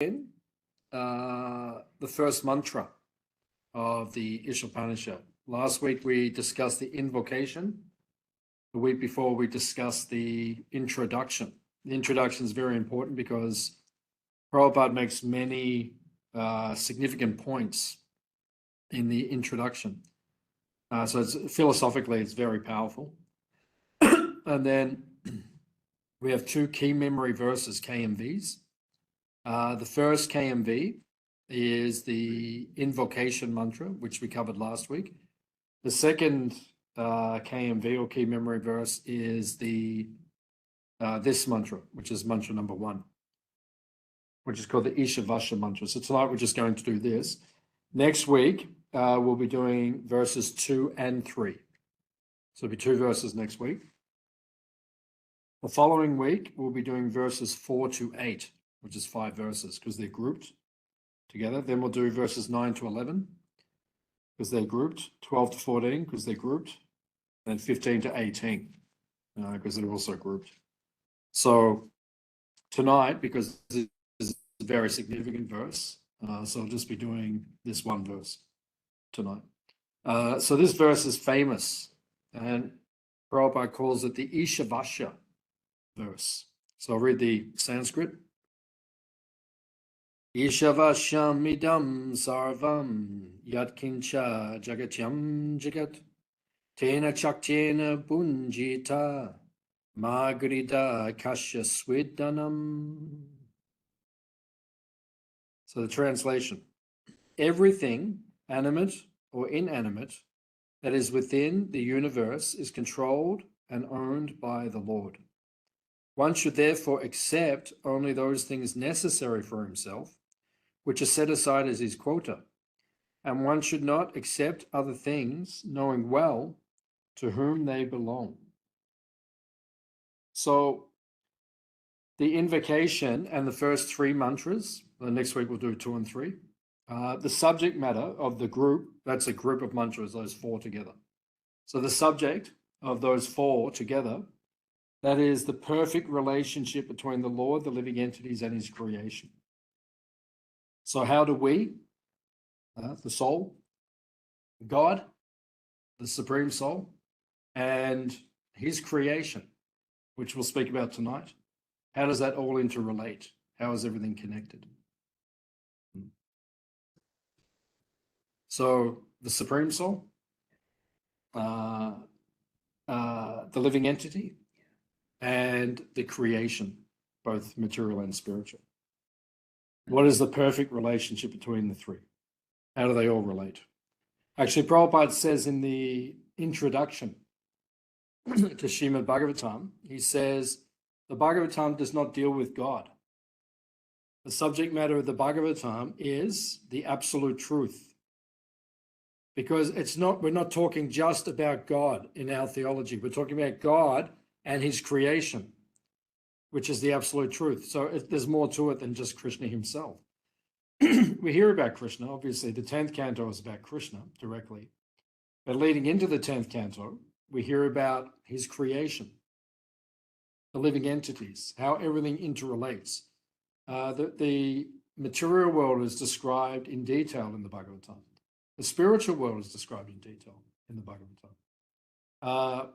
the first mantra of the Isopanisad. Last week we discussed the invocation. The week before we discussed the introduction. The introduction is very important because Prabhupada makes many significant points in the introduction. So philosophically, it's very powerful. And then we have two key memory verses, KMVs. The first KMV is the invocation mantra, which we covered last week. The second KMV or key memory verse is the this mantra, which is mantra number 1, which is called the Ishavasha mantra. So tonight we're just going to do this. Next week we'll be doing verses 2 and 3. So it'll be 2 verses next week. The following week we'll be doing verses 4 to 8, which is 5 verses because they're grouped together. Then we'll do verses 9 to 11 because they're grouped, 12 to 14 because they're grouped, and 15 to 18 because they're also grouped. So tonight, because this is a very significant verse, so I'll just be doing this one verse tonight. So this verse is famous, and Prabhupada calls it the Ishavasha verse. So I'll read the Sanskrit. Ishavasham idam sarvam yatkincha jagatyam jagat tena chaktena bunjita magrida kasya swidanam. So the translation: everything animate or inanimate that is within the universe is controlled and owned by the Lord. One should therefore accept only those things necessary for himself, which are set aside as his quota, and one should not accept other things, knowing well to whom they belong. So the invocation and the first 3 mantras, next week we'll do 2 and 3, the subject matter of the group, that's a group of mantras, those 4 together. So the subject of those 4 together, that is the perfect relationship between the Lord, the living entities, and his creation. So how do we, the soul, God, the Supreme Soul, and his creation, which we'll speak about tonight, how does that all interrelate? How is everything connected? So the Supreme Soul, the living entity, and the creation, both material and spiritual. What is the perfect relationship between the 3? How do they all relate? Actually, Prabhupada says in the introduction to Srimad Bhagavatam, he says, the Bhagavatam does not deal with God. The subject matter of the Bhagavatam is the absolute truth. Because we're not talking just about God in our theology. We're talking about God and his creation, which is the absolute truth. So there's more to it than just Krishna himself. We hear about Krishna, obviously the 10th canto is about Krishna directly. But leading into the 10th canto, we hear about his creation, the living entities, how everything interrelates. The material world is described in detail in the Bhagavatam. The spiritual world is described in detail in the Bhagavatam.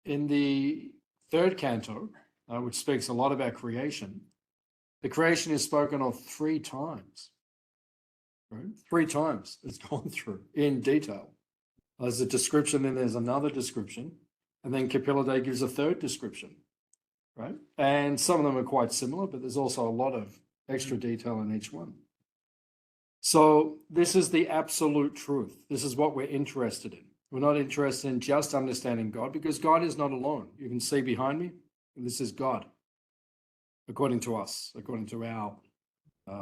In the 3rd canto, which speaks a lot about creation, the creation is spoken of 3 times. Right? 3 times it's gone through in detail. There's a description, then there's another description, and then Kapila Dev gives a 3rd description. Right? And some of them are quite similar, but there's also a lot of extra detail in each one. So this is the absolute truth. This is what we're interested in. We're not interested in just understanding God, because God is not alone. You can see behind me, this is God, according to us, according to our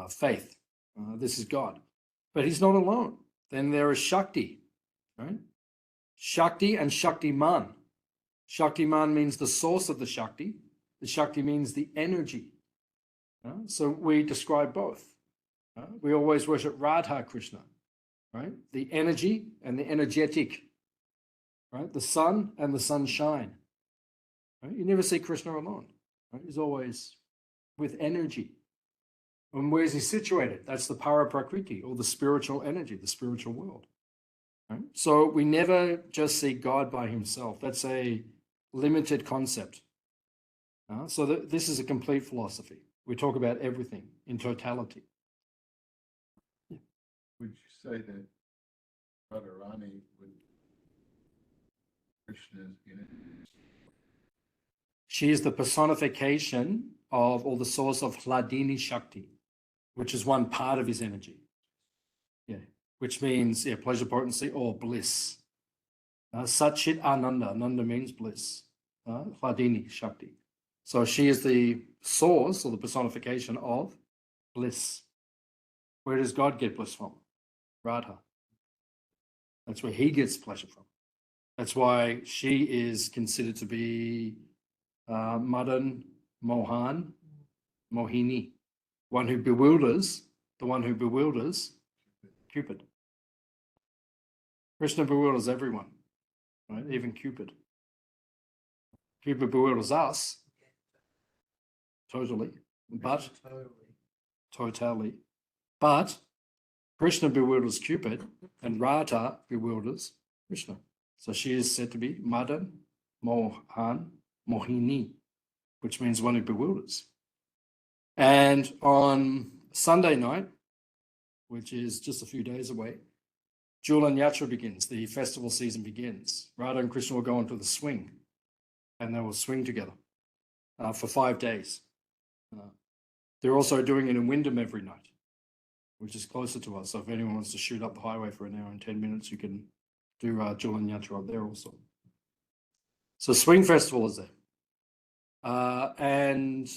faith. This is God. But he's not alone. Then there is Shakti, right? Shakti and Shaktiman. Shaktiman means the source of the Shakti. The Shakti means the energy. So we describe both. We always worship Radha Krishna, right? The energy and the energetic, right? The sun and the sunshine. Right? You never see Krishna alone. Right? He's always with energy. And where is he situated? That's the para-prakriti, or the spiritual energy, the spiritual world. Right? So we never just see God by himself. That's a limited concept. So this is a complete philosophy. We talk about everything in totality. Would you say that Radharani would Krishna's energy? She is the personification of, or the source of Hladini Shakti, which is one part of his energy. Yeah, which means pleasure, potency, or bliss. Satchit Ananda. Ananda means bliss. Hladini Shakti. So she is the source or the personification of bliss. Where does God get bliss from? Radha. That's where he gets pleasure from. That's why she is considered to be Madan, Mohan, Mohini, the one who bewilders Cupid. Krishna bewilders everyone, right? Even Cupid. Cupid bewilders us totally, but Krishna bewilders Cupid, and Radha bewilders Krishna. So she is said to be Madan, Mohan, Mohini, which means one who bewilders. And on Sunday night, which is just a few days away, Julan Yatra begins, the festival season begins. Radha and Krishna will go onto the swing, and they will swing together for 5 days. They're also doing it in Wyndham every night, which is closer to us. So if anyone wants to shoot up the highway for an hour and 10 minutes, you can do Julan Yatra up there also. So Swing Festival is there. And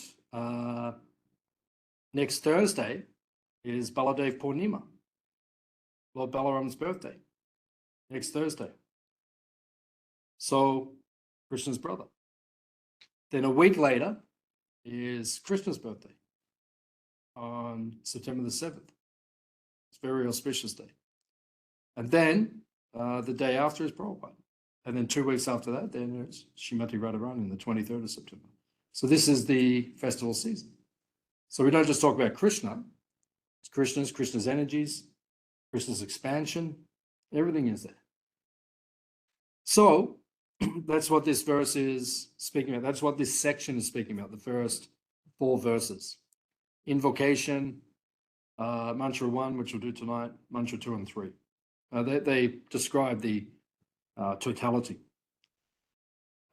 next Thursday is Baladev Purnima, Lord Balaram's birthday, next Thursday. So Krishna's brother. Then a week later is Krishna's birthday on September the 7th. It's a very auspicious day. And then the day after is Prabhupada. And then 2 weeks after that, then it's Srimati Radharani, the 23rd of September. So this is the festival season. So we don't just talk about Krishna. It's Krishna's energies, Krishna's expansion. Everything is there. So that's what this verse is speaking about. That's what this section is speaking about, the first 4 verses. Invocation, mantra 1, which we'll do tonight, mantra 2 and 3. They describe the totality.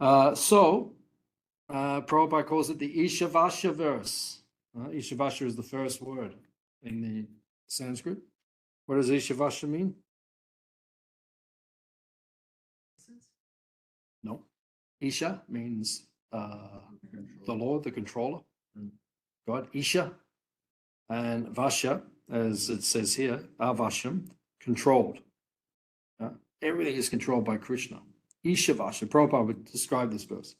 So Prabhupada calls it the Ishavasya verse. Ishavasya is the first word in the Sanskrit. What does Ishavasya mean? No. Isha means the Lord, the controller, God, Isha. And Vasya, as it says here, Avashyam, controlled. Everything is controlled by Krishna. Ishavasya. Prabhupada would describe this verse.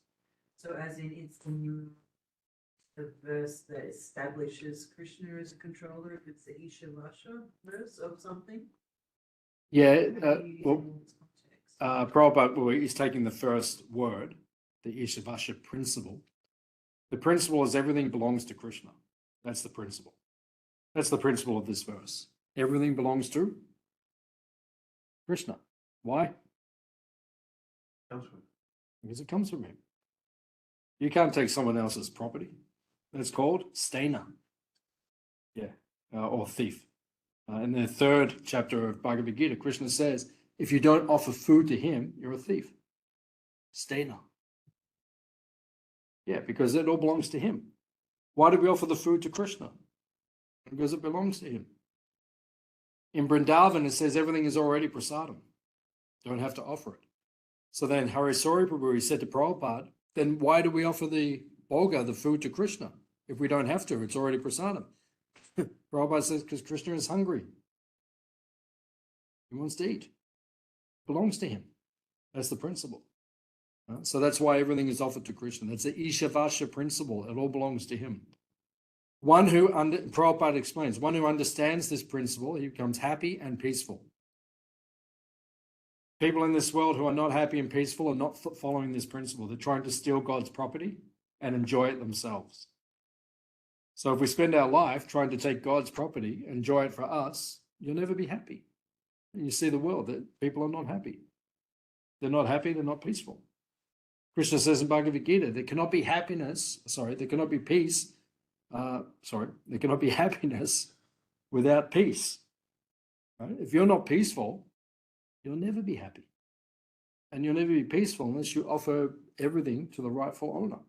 So as in it's the verse that establishes Krishna as a controller, if it's the Ishavasya verse of something? Yeah, Prabhupada is taking the first word, the Ishavasya principle. The principle is everything belongs to Krishna. That's the principle. That's the principle of this verse. Everything belongs to Krishna. Why? Because it comes from him. You can't take someone else's property. That's called stena. Yeah, or thief. In the 3rd chapter of Bhagavad Gita, Krishna says, if you don't offer food to him, you're a thief. Stena. Yeah, because it all belongs to him. Why do we offer the food to Krishna? Because it belongs to him. In Vrindavan, it says everything is already prasadam. Don't have to offer it. So then Harisori Prabhu, he said to Prabhupada, then why do we offer the bhoga, the food, to Krishna? If we don't have to, it's already prasadam. Prabhupada says, because Krishna is hungry. He wants to eat. It belongs to him. That's the principle. So that's why everything is offered to Krishna. That's the Ishavasya principle. It all belongs to him. Prabhupada explains, one who understands this principle, he becomes happy and peaceful. People in this world who are not happy and peaceful are not following this principle. They're trying to steal God's property and enjoy it themselves. So if we spend our life trying to take God's property, enjoy it for us, you'll never be happy. And you see the world that people are not happy. They're not happy, they're not peaceful. Krishna says in Bhagavad Gita, there cannot be happiness, there cannot be peace, there cannot be happiness without peace. Right? If you're not peaceful, you'll never be happy. And you'll never be peaceful unless you offer everything to the rightful owner.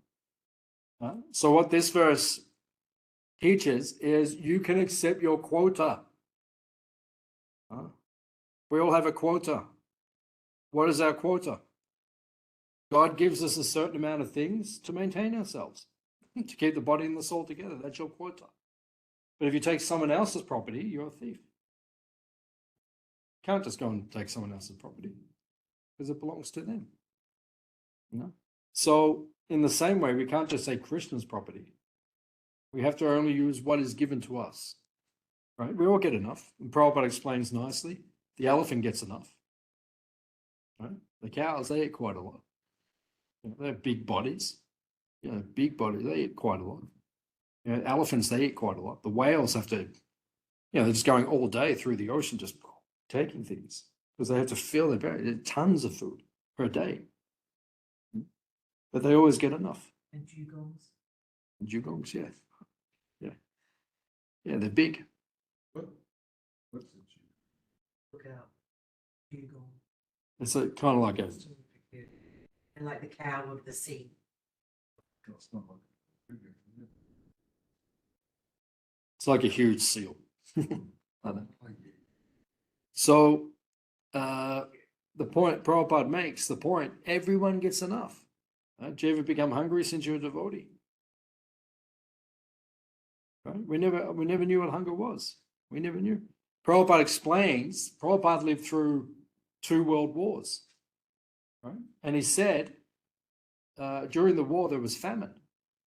So what this verse teaches is you can accept your quota. We all have a quota. What is our quota? God gives us a certain amount of things to maintain ourselves, to keep the body and the soul together. That's your quota. But if you take someone else's property, you're a thief. You can't just go and take someone else's property because it belongs to them. So in the same way, we can't just say Krishna's property. We have to only use what is given to us. Right? We all get enough. And Prabhupada explains nicely, the elephant gets enough. Right? The cows, they eat quite a lot. They have big bodies. Big bodies, they eat quite a lot. Elephants, they eat quite a lot. The whales have to, they're just going all day through the ocean, just taking things because they have to fill their belly. Tons of food per day. But they always get enough. And dugongs. Dugongs, yeah. Yeah, they're big. What's it? Look out. Dugong. It's kind of like a... And like the cow of the sea. It's not like It's like a huge seal. So the point Prabhupada makes, everyone gets enough. Did you ever become hungry since you're a devotee? Right? We never knew what hunger was. We never knew. Prabhupada explains, Prabhupada lived through 2 world wars. Right? And he said, during the war, there was famine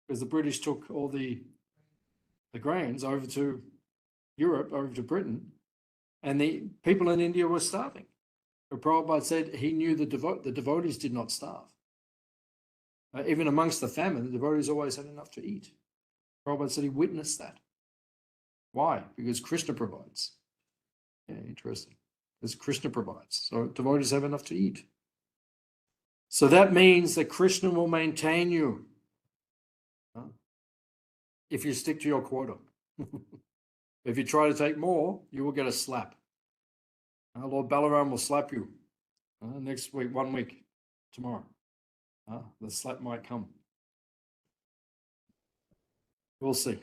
because the British took all the grains over to Europe, over to Britain, and the people in India were starving. But Prabhupada said he knew the devotees did not starve. Even amongst the famine, the devotees always had enough to eat. Prabhupada said he witnessed that. Why? Because Krishna provides. Yeah, interesting. Because Krishna provides. So devotees have enough to eat. So that means that Krishna will maintain you if you stick to your quota. If you try to take more, you will get a slap. Lord Balaram will slap you next week, 1 week, tomorrow. The slap might come. We'll see.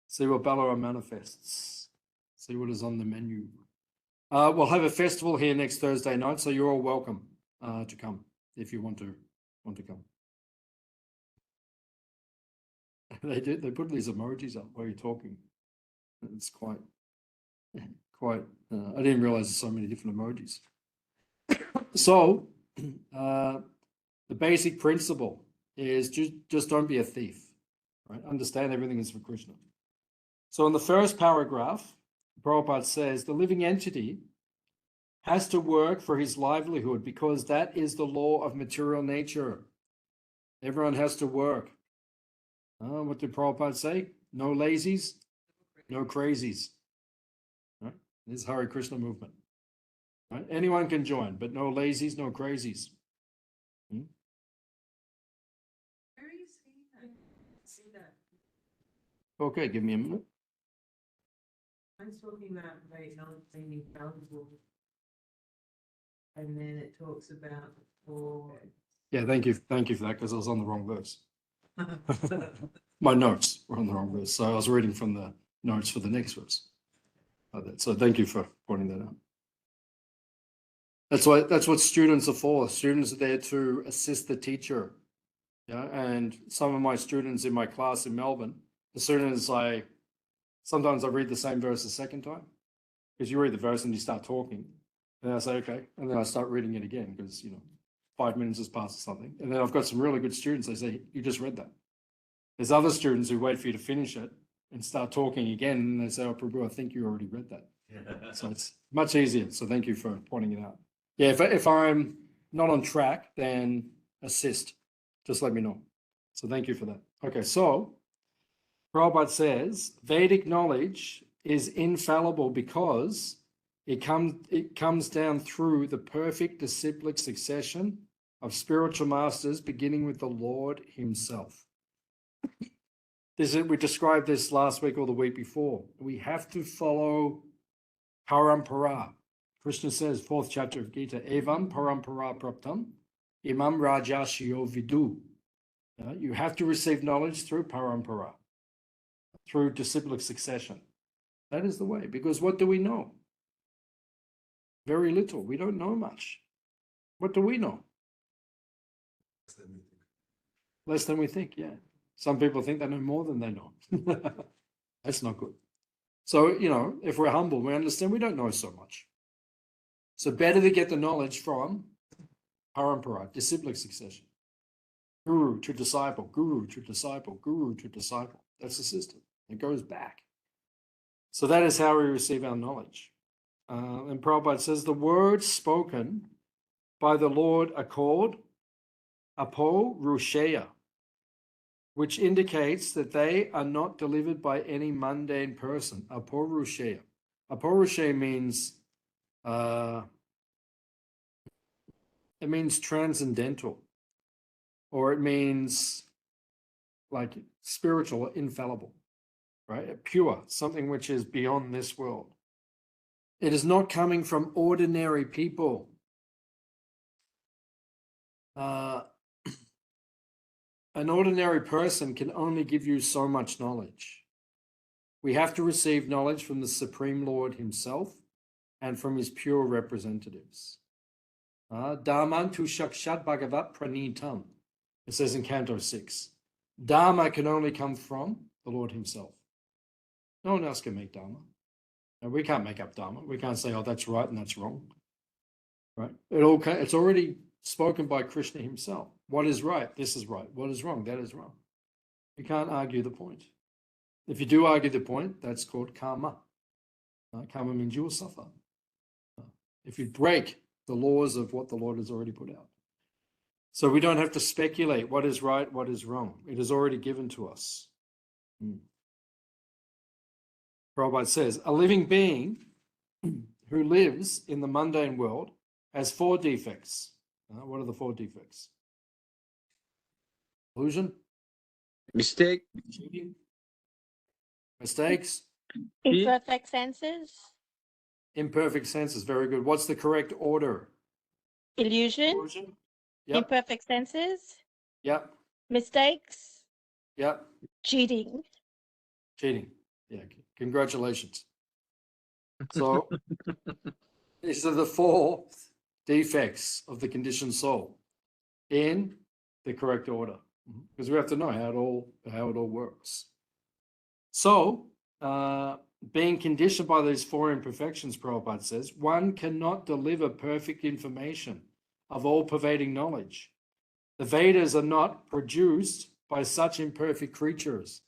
See what Balaram manifests. See what is on the menu. We'll have a festival here next Thursday night, so you're all welcome to come if you want to come. They did. They put these emojis up while you're talking. It's quite. I didn't realize there's so many different emojis. So, the basic principle is just don't be a thief. Right? Understand everything is for Krishna. So in the first paragraph, Prabhupada says the living entity has to work for his livelihood because that is the law of material nature. Everyone has to work. What did Prabhupada say? No lazies, no crazies. Right? This is Hare Krishna movement. Right? Anyone can join, but no lazies, no crazies. Where are you seeing that? See that? Okay, give me a minute. I'm talking about very non-clinging valuable. And then it talks about for. Yeah, thank you for that because I was on the wrong verse. My notes were on the wrong verse, so I was reading from the notes for the next verse. So thank you for pointing that out. That's what students are for. Students are there to assist the teacher. Yeah, and some of my students in my class in Melbourne, as soon as sometimes I read the same verse a second time, because you read the verse and you start talking, and I say okay, and then I start reading it again because 5 minutes has passed or something, and then I've got some really good students. They say you just read that. There's other students who wait for you to finish it and start talking again, and they say, "Oh, Prabhu, I think you already read that." So it's much easier. So thank you for pointing it out. Yeah, if I'm not on track, then assist. Just let me know. So thank you for that. Okay, so Prabhupada says Vedic knowledge is infallible because it comes down through the perfect disciplic succession of spiritual masters, beginning with the Lord himself. We described this last week or the week before. We have to follow parampara. Krishna says, 4th chapter of Gita, Evam parampara praptam, imam rajashyo vidu. You have to receive knowledge through parampara, through disciplic succession. That is the way, because what do we know? Very little. We don't know much. What do we know? Less than we think, yeah. Some people think they know more than they know. That's not good. So, if we're humble, we understand we don't know so much. So better to get the knowledge from parampara, disciplic succession. Guru to disciple, guru to disciple, guru to disciple. That's the system. It goes back. So that is how we receive our knowledge. And Prabhupada says the words spoken by the Lord are called aporusheya, which indicates that they are not delivered by any mundane person. Aporusheya. Aporusheya means it means transcendental, or it means like spiritual, infallible, right? Pure, something which is beyond this world. It is not coming from ordinary people. An ordinary person can only give you so much knowledge. We have to receive knowledge from the Supreme Lord himself and from his pure representatives. Dharman tu shakshat bhagavat pranitam. It says in Canto 6. Dharma can only come from the Lord himself. No one else can make Dharma. And we can't make up Dharma. We can't say, oh, that's right and that's wrong. Right? It's already spoken by Krishna himself. What is right? This is right. What is wrong? That is wrong. You can't argue the point. If you do argue the point, that's called karma. Karma means you will suffer. If you break the laws of what the Lord has already put out. So we don't have to speculate what is right, what is wrong. It is already given to us. Prabhupada says, a living being who lives in the mundane world has 4 defects. What are the 4 defects? Illusion? Mistake. Cheating? Mistakes? Imperfect senses. Imperfect senses. Very good. What's the correct order? Illusion. Illusion? Yep. Imperfect senses. Yep. Mistakes. Yep. Cheating. Cheating. Yeah. Congratulations. So these are the 4 defects of the conditioned soul in the correct order, because we have to know how it all works. So being conditioned by these 4 imperfections, Prabhupada says, one cannot deliver perfect information of all pervading knowledge. The Vedas are not produced by such imperfect creatures.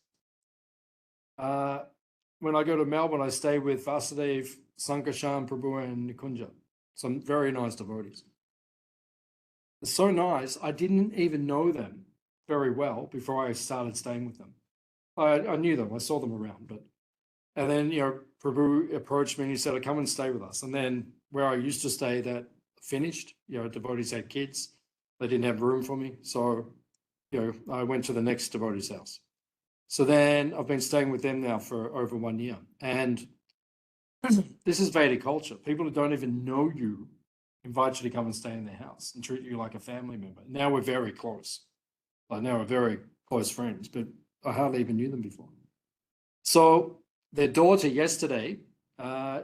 When I go to Melbourne, I stay with Vasudev, Sankarshan, Prabhu, and Nikunja. Some very nice devotees. It's so nice. I didn't even know them very well before I started staying with them. I knew them. I saw them around, and then Prabhu approached me and he said, "Come and stay with us." And then where I used to stay, that finished. Devotees had kids. They didn't have room for me, so I went to the next devotee's house. So then I've been staying with them now for over 1 year. And this is Vedic culture. People who don't even know you invite you to come and stay in their house and treat you like a family member. Now we're very close. Now we're very close friends, but I hardly even knew them before. So their daughter yesterday,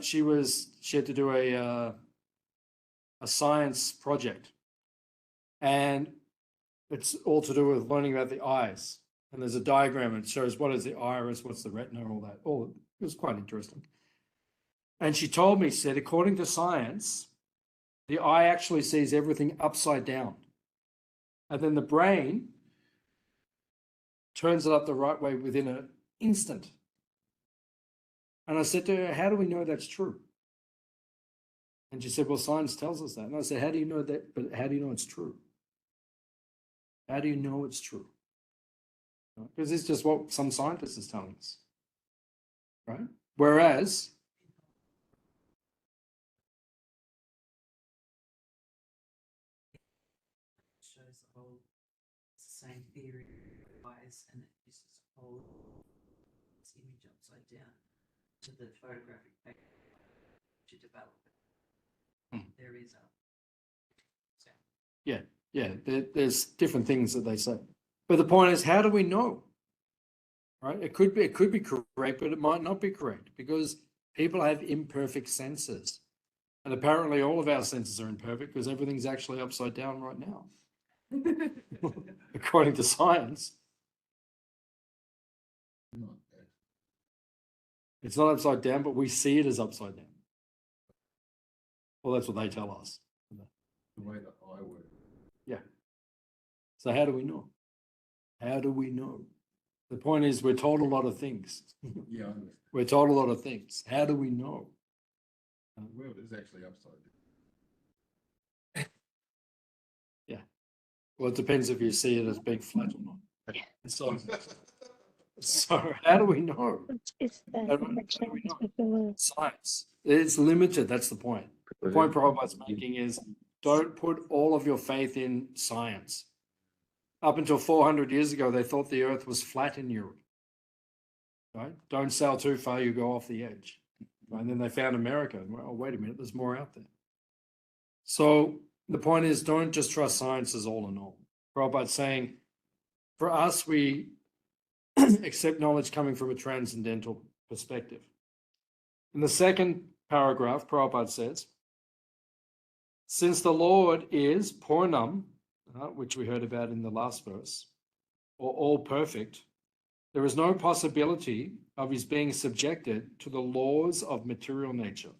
she had to do a science project. And it's all to do with learning about the eyes. And there's a diagram and it shows what is the iris, what's the retina, all that. Oh, it was quite interesting. And she told me, said, according to science, the eye actually sees everything upside down. And then the brain turns it up the right way within an instant. And I said to her, how do we know that's true? And she said, well, science tells us that. And I said, how do you know that? But how do you know it's true? How do you know it's true? Because it's just what some scientists is telling us, right? Whereas, shows the whole, it's the same theory, wise, and it uses a whole this image upside down to the photographic paper to develop it. There is a there's different things that they say, but the point is, how do we know? Right? It could be correct, but it might not be correct because people have imperfect senses, and apparently all of our senses are imperfect because everything's actually upside down right now, according to science. Not that. It's not upside down, but we see it as upside down. Well, that's what they tell us. The way that I work. So how do we know? How do we know? The point is, we're told a lot of things. Yeah, I understand. We're told a lot of things. How do we know? The world is actually upside down. Well, it depends if you see it as being flat or not. So, Yeah. so how do we know? It's the How do we connections know? with the world. Science. It's limited. That's the point. The point Prabhupada's making is, don't put all of your faith in science. Up until 400 years ago, they thought the earth was flat in Europe. Right? Don't sail too far, you go off the edge. And then they found America. And, well, wait a minute, there's more out there. So the point is, don't just trust science as all in all. Prabhupada's saying, for us, we accept knowledge coming from a transcendental perspective. In the second paragraph, Prabhupada says, since the Lord is Purnam, which we heard about in the last verse, or all perfect, there is no possibility of his being subjected to the laws of material nature.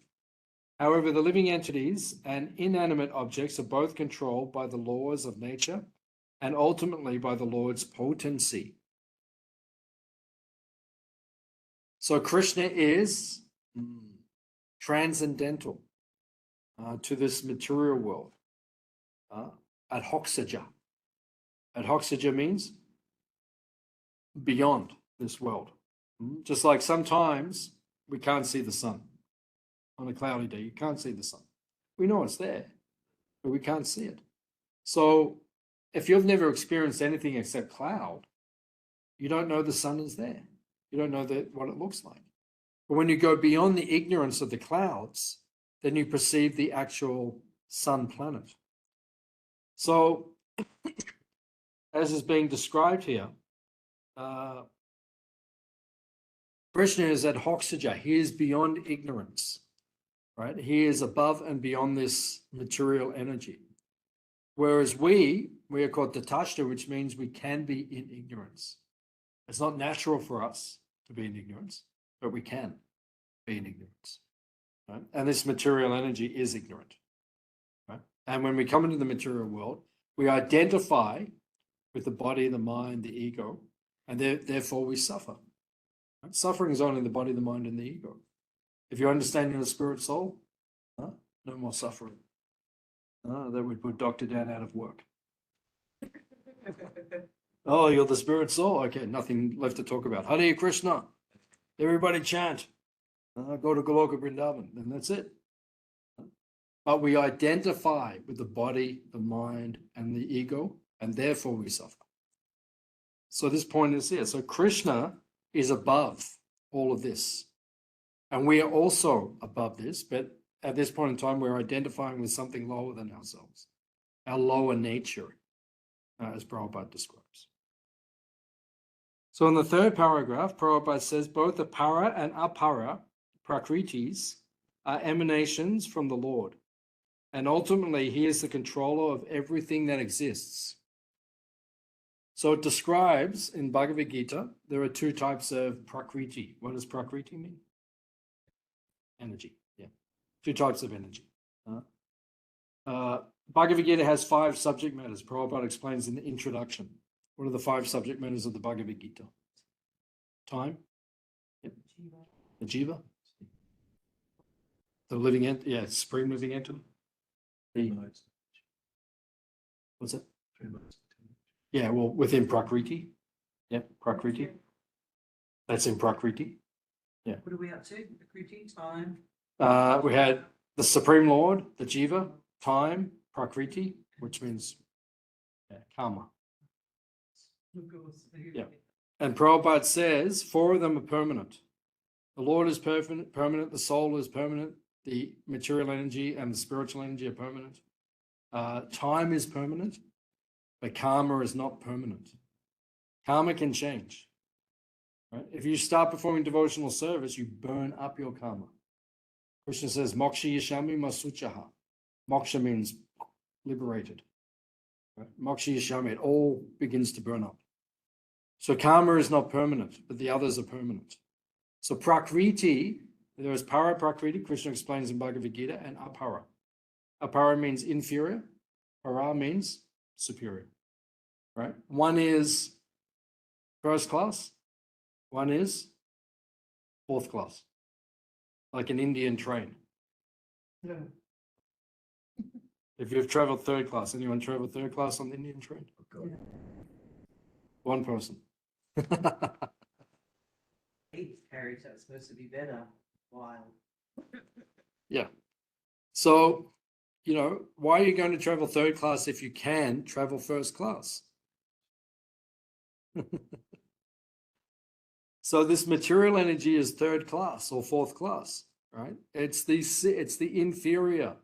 However, the living entities and inanimate objects are both controlled by the laws of nature and ultimately by the Lord's potency. So Krishna is transcendental to this material world. Adhokshaja. Adhokshaja means beyond this world. Just like sometimes we can't see the sun. On a cloudy day, you can't see the sun. We know it's there, but we can't see it. So if you've never experienced anything except cloud, you don't know the sun is there. You don't know what it looks like. But when you go beyond the ignorance of the clouds, then you perceive the actual sun planet. So as is being described here, Krishna is adhokshaja. He is beyond ignorance, right? He is above and beyond this material energy. Whereas we are called tatashta, which means we can be in ignorance. It's not natural for us to be in ignorance, but we can be in ignorance, right? And this material energy is ignorant, right? And when we come into the material world, we identify with the body, the mind, the ego, and therefore we suffer. Right? Suffering is only the body, the mind, and the ego. If you understand your spirit soul, no more suffering. That would put Dr. Dan out of work. Oh, you're the spirit soul. Okay, nothing left to talk about. Hare Krishna. Everybody chant. Go to Goloka Vrindavan, and that's it. But we identify with the body, the mind, and the ego, and therefore we suffer. So this point is here. So Krishna is above all of this. And we are also above this, but at this point in time, we're identifying with something lower than ourselves, our lower nature, as Prabhupada describes. So in the third paragraph, Prabhupada says both the para and apara prakritis are emanations from the Lord. And ultimately, he is the controller of everything that exists. So it describes in Bhagavad Gita, there are two types of prakriti. What does prakriti mean? Energy, yeah. Two types of energy. Bhagavad Gita has 5 subject matters. Prabhupada explains in the introduction. What are the 5 subject matters of the Bhagavad Gita? Time? Yep. The jiva? The living entity, yeah, supreme living entity. What's it? Yeah, well, within Prakriti, Yeah, Prakriti. That's in Prakriti. What are we up to? Recruiting time. We had the Supreme Lord, the Jiva, time, Prakriti, which means karma. Of course. Yeah. And Prabhupada says 4 of them are permanent. The Lord is permanent, the soul is permanent, the material energy and the spiritual energy are permanent. Time is permanent, but karma is not permanent. Karma can change. Right? If you start performing devotional service, you burn up your karma. Krishna says, Moksha yashami masuchaha. Moksha means liberated. Right? Moksha yashami, it all begins to burn up. So karma is not permanent, but the others are permanent. So prakriti, there is para prakriti, Krishna explains in Bhagavad Gita, and apara. Apara means inferior, para means superior. Right? One is first class, one is fourth class, like an Indian train. Yeah. If you've traveled third class, anyone traveled third class on the Indian train? God. One person. Eighth carriage, that's supposed to be better. Wild. Yeah. So, you know, why are you going to travel third class if you can travel first class? So this material energy is third class or fourth class, right? It's the inferior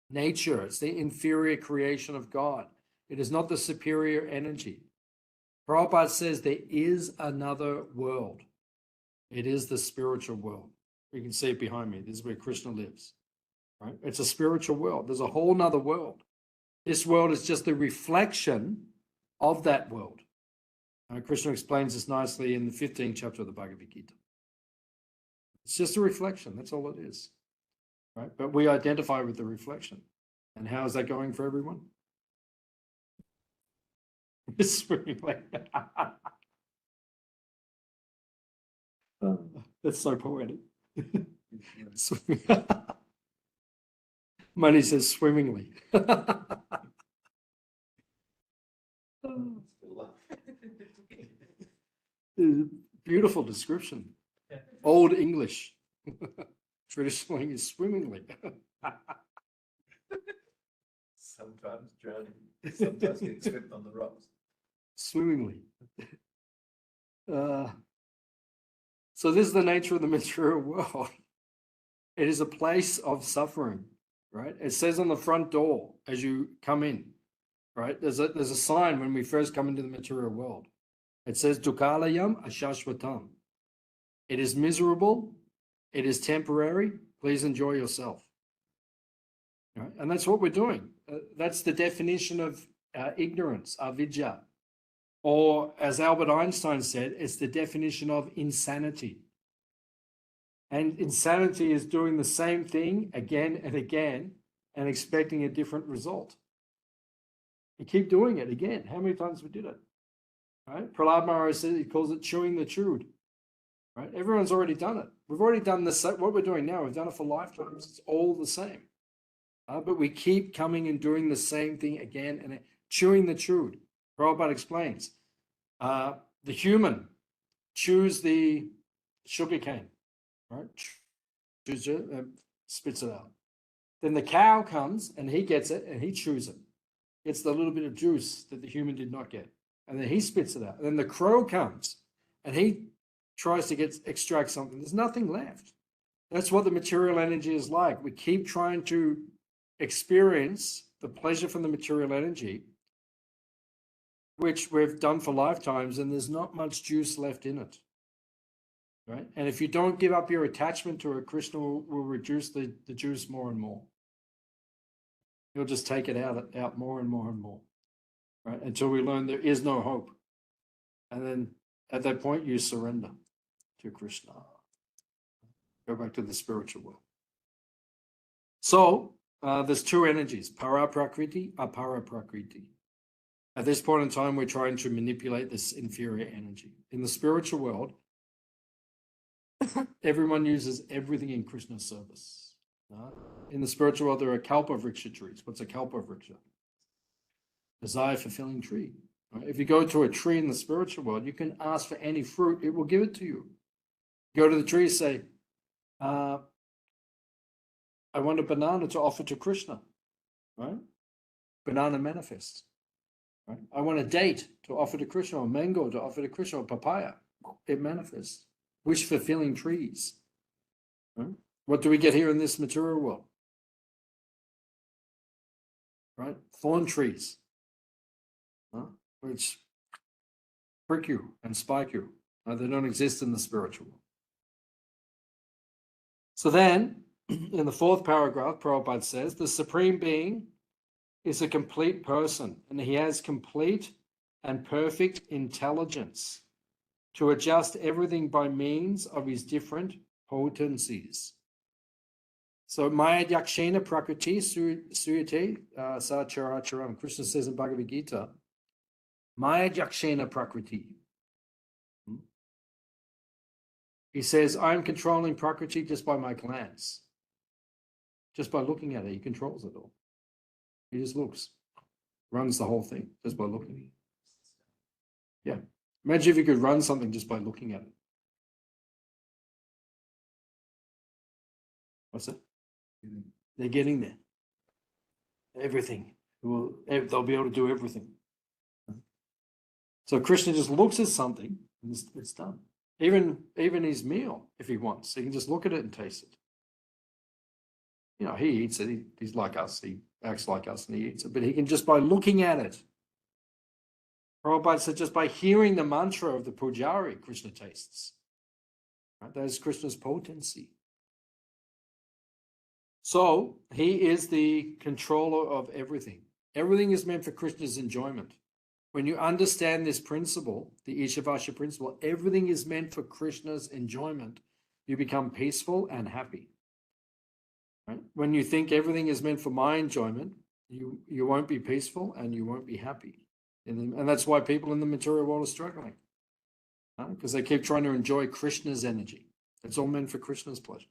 nature. It's the inferior creation of God. It is not the superior energy. Prabhupada says there is another world. It is the spiritual world. You can see it behind me. This is where Krishna lives, right? It's a spiritual world. There's a whole nother world. This world is just the reflection of that world. Krishna explains this nicely in the 15th chapter of the Bhagavad Gita. It's just a reflection. That's all it is, right? But we identify with the reflection. And how is that going for everyone? Swimmingly. That's so poetic. Money says swimmingly. Beautiful description. Old English. Traditionally is swimmingly. Sometimes drowning, sometimes getting swept on the rocks. Swimmingly. So this is the nature of the material world. It is a place of suffering, right? It says on the front door as you come in, right? There's a sign when we first come into the material world. It says Dukalayam Ashashvatam. It is miserable. It is temporary. Please enjoy yourself. Right? And that's what we're doing. That's the definition of ignorance, avidya. Or as Albert Einstein said, it's the definition of insanity. And insanity is doing the same thing again and again and expecting a different result. You keep doing it again. How many times we did it? Right? Prahlad Maharaj says he calls it chewing the chewed. Right? Everyone's already done it. We've already done this. What we're doing now, we've done it for lifetimes. It's all the same. But we keep coming and doing the same thing again and chewing the chewed. Prabhupada explains. The human chews the sugar cane, right? Chews it and spits it out. Then the cow comes and he gets it and he chews it. Gets the little bit of juice that the human did not get. And then he spits it out. And then the crow comes and he tries to extract something. There's nothing left. That's what the material energy is like. We keep trying to experience the pleasure from the material energy, which we've done for lifetimes, and there's not much juice left in it. Right? And if you don't give up your attachment to it, Krishna will reduce the juice more and more. He'll just take it out more and more and more. Right? Until we learn there is no hope. And then at that point, you surrender to Krishna. Go back to the spiritual world. So there's two energies, para prakriti, apara prakriti. At this point in time, we're trying to manipulate this inferior energy. In the spiritual world, everyone uses everything in Krishna's service. In the spiritual world, there are kalpa vriksha trees. What's a kalpa vriksha? Desire fulfilling tree. Right? If you go to a tree in the spiritual world, you can ask for any fruit, it will give it to you. Go to the tree, say, I want a banana to offer to Krishna, right? Banana manifests. Right? I want a date to offer to Krishna, or mango to offer to Krishna, or papaya. It manifests. Wish-fulfilling trees. Right? What do we get here in this material world? Right? Thorn trees, which prick you and spike you. They don't exist in the spiritual world. So then, in the fourth paragraph, Prabhupada says, the Supreme Being is a complete person, and he has complete and perfect intelligence to adjust everything by means of his different potencies. So, Maya Yakshena Prakriti Suyate Sacharacharam. Krishna says in Bhagavad Gita, Maya Yakshena Prakriti. He says, I'm controlling Prakriti just by my glance. Just by looking at it, he controls it all. He just looks, runs the whole thing just by looking. Yeah. Imagine if you could run something just by looking at it. What's that? They're getting there. Everything. They'll be able to do everything. So Krishna just looks at something and it's done. Even his meal, if he wants, he can just look at it and taste it. You know, he eats it. He's like us. He acts like us and he eats it. But he can just by looking at it. Prabhupada said just by hearing the mantra of the pujari, Krishna tastes. Right? That is Krishna's potency. So he is the controller of everything. Everything is meant for Krishna's enjoyment. When you understand this principle, the Ishavasya principle, everything is meant for Krishna's enjoyment. You become peaceful and happy. Right? When you think everything is meant for my enjoyment, you won't be peaceful and you won't be happy. And that's why people in the material world are struggling. Because they keep trying to enjoy Krishna's energy. It's all meant for Krishna's pleasure.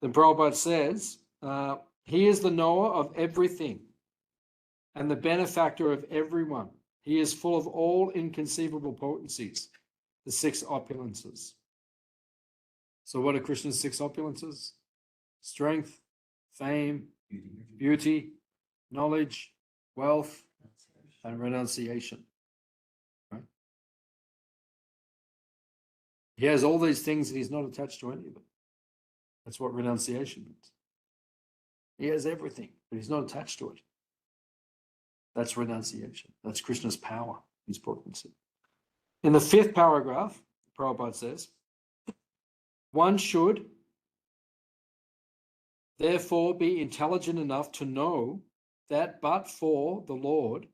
Then Prabhupada says, he is the knower of everything and the benefactor of everyone. He is full of all inconceivable potencies, the six opulences. So what are Krishna's six opulences? Strength, fame, beauty, knowledge, wealth, and renunciation. Right? He has all these things and he's not attached to any of them. That's what renunciation means. He has everything, but he's not attached to it. That's renunciation. That's Krishna's power, his potency. In the fifth paragraph, Prabhupada says, one should therefore be intelligent enough to know that but for the Lord,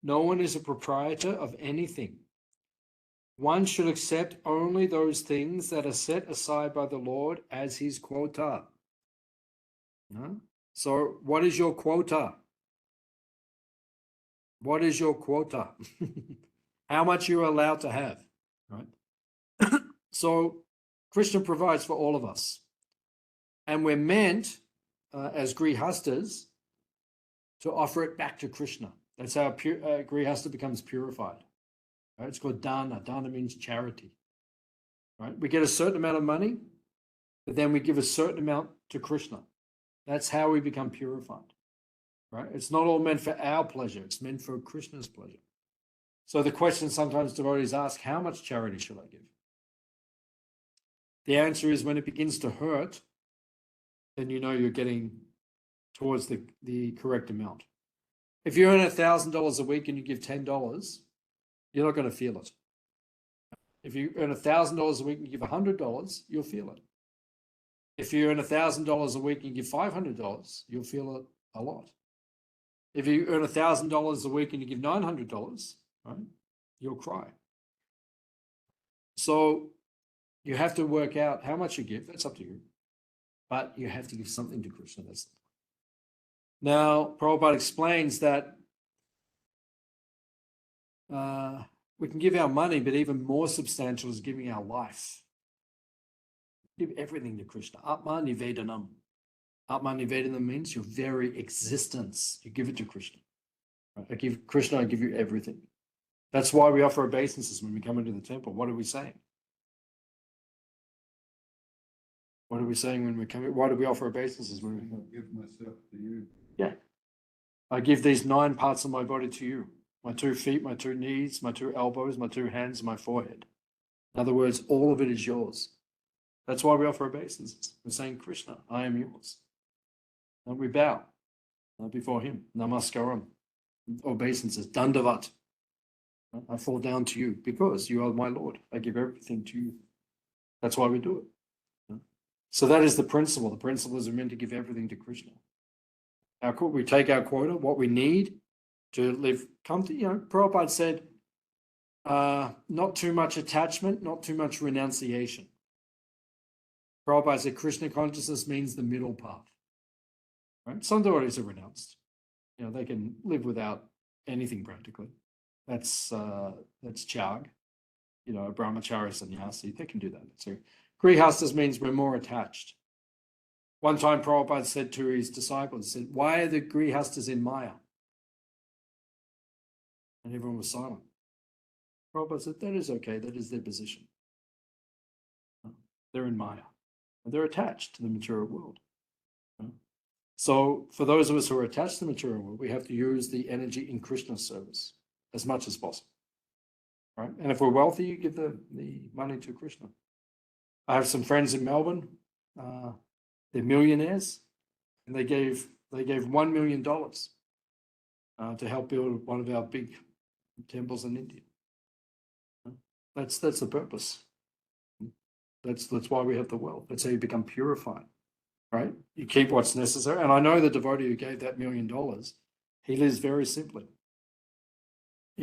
no one is a proprietor of anything. One should accept only those things that are set aside by the Lord as his quota. So what is your quota? What is your quota? How much you're allowed to have, right? So Krishna provides for all of us. And we're meant, as grihastas, to offer it back to Krishna. That's how grihasta becomes purified. Right? It's called dana. Dana means charity. Right? We get a certain amount of money, but then we give a certain amount to Krishna. That's how we become purified. Right? It's not all meant for our pleasure. It's meant for Krishna's pleasure. So the question sometimes devotees ask, how much charity should I give? The answer is when it begins to hurt, then you know you're getting towards the correct amount. If you earn $1,000 a week and you give $10, you're not going to feel it. If you earn $1,000 a week and you give $100, you'll feel it. If you earn $1,000 a week and you give $500, you'll feel it a lot. If you earn $1,000 a week and you give $900, right, you'll cry. So you have to work out how much you give. That's up to you. But you have to give something to Krishna. That's the point. Now, Prabhupada explains that we can give our money, but even more substantial is giving our life. Give everything to Krishna. Atma Nivedanam. Atma Nivedanam means your very existence. You give it to Krishna. Right? I give Krishna, I give you everything. That's why we offer obeisances when we come into the temple. What are we saying? What are we saying when we come in? Why do we offer obeisances when we come? Give myself to you. Yeah. I give these 9 parts of my body to you. My 2 feet, my 2 knees, my 2 elbows, my 2 hands, my forehead. In other words, all of it is yours. That's why we offer obeisances. We're saying, Krishna, I am yours. And we bow before him. Namaskaram. Obeisances. Dandavat. I fall down to you because you are my Lord. I give everything to you. That's why we do it. So that is the principle. The principle is we're meant to give everything to Krishna. We take our quota, what we need to live comfortably. Prabhupada said, not too much attachment, not too much renunciation. Prabhupada said Krishna consciousness means the middle path. Right? Some devotees are renounced. They can live without anything practically. That's chag. Brahmachari sannyasi, they can do that. So grihastas means we're more attached. One time Prabhupada said to his disciples, said, why are the grihastas in Maya? And everyone was silent. Prabhupada said, that is okay, that is their position. They're in Maya. And they're attached to the material world. So for those of us who are attached to the material world, we have to use the energy in Krishna's service as much as possible. Right? And if we're wealthy, you give the money to Krishna. I have some friends in Melbourne. They're millionaires, and they gave $1 million to help build one of our big temples in India. That's the purpose. That's why we have the wealth. That's how you become purified, right? You keep what's necessary. And I know the devotee who gave that $1 million, he lives very simply.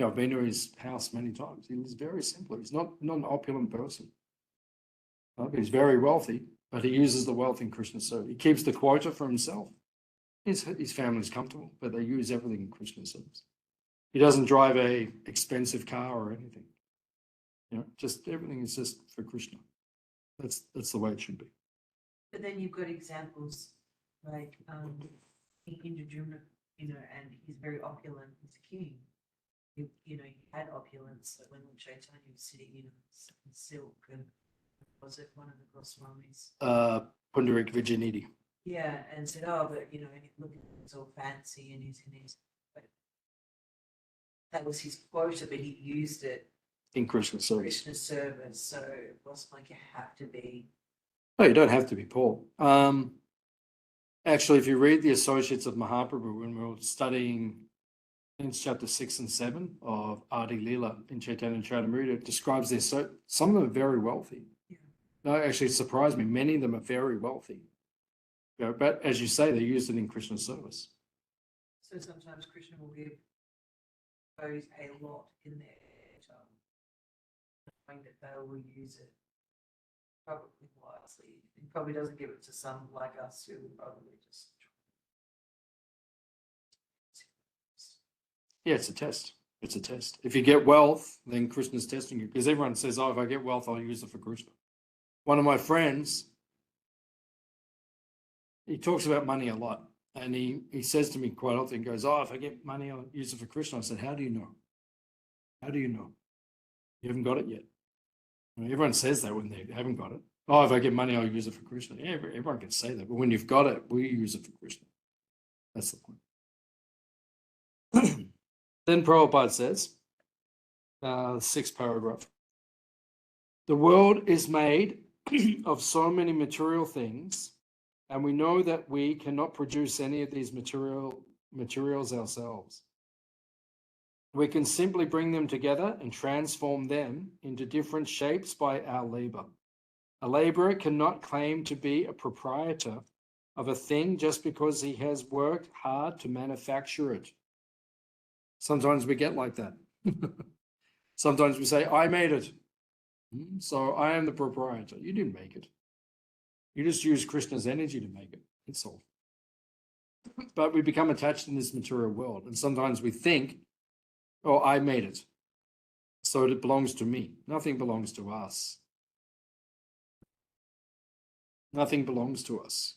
I've been to his house many times. He lives very simply. He's not an opulent person. He's very wealthy, but he uses the wealth in Krishna's service. He keeps the quota for himself. His family's comfortable, but they use everything in Krishna's service. He doesn't drive a expensive car or anything. Just everything is just for Krishna. That's the way it should be. But then you've got examples like Indrajumna, and he's very opulent. He's a king. He had opulence when Chaitanya was sitting in silk, and was it one of the Goswamis? Pundarik Vijayanidhi. Yeah, and said, oh, but look, it's all fancy, and he's but that was his quota, but he used it In Krishna's service. Krishna's service, so it wasn't like you have to be. No, you don't have to be poor. Actually, if you read the Associates of Mahaprabhu, when we were studying in chapter 6 and 7 of Adi Leela in Chaitanya Charitamrita, it describes this. So some of them are very wealthy. Yeah. No, actually, it surprised me. Many of them are very wealthy. But as you say, they used it in Krishna's service. So sometimes Krishna will give those a lot in their knowing that they will use it probably wisely. He probably doesn't give it to some like us who probably just. Yeah, it's a test. It's a test. If you get wealth, then Krishna's testing you. Because everyone says, oh, if I get wealth, I'll use it for Krishna. One of my friends, he talks about money a lot. And he says to me quite often, he goes, oh, if I get money, I'll use it for Krishna. I said, how do you know? How do you know? You haven't got it yet. Everyone says that when they haven't got it. Oh, if I get money, I'll use it for Krishna. Yeah, everyone can say that. But when you've got it, will you use it for Krishna? That's the point. Then Prabhupada says, 6th paragraph, the world is made of so many material things, and we know that we cannot produce any of these materials ourselves. We can simply bring them together and transform them into different shapes by our labor. A laborer cannot claim to be a proprietor of a thing just because he has worked hard to manufacture it. Sometimes we get like that. Sometimes we say, I made it. So I am the proprietor. You didn't make it. You just use Krishna's energy to make it. That's all. But we become attached in this material world. And sometimes we think, oh, I made it. So it belongs to me. Nothing belongs to us. Nothing belongs to us.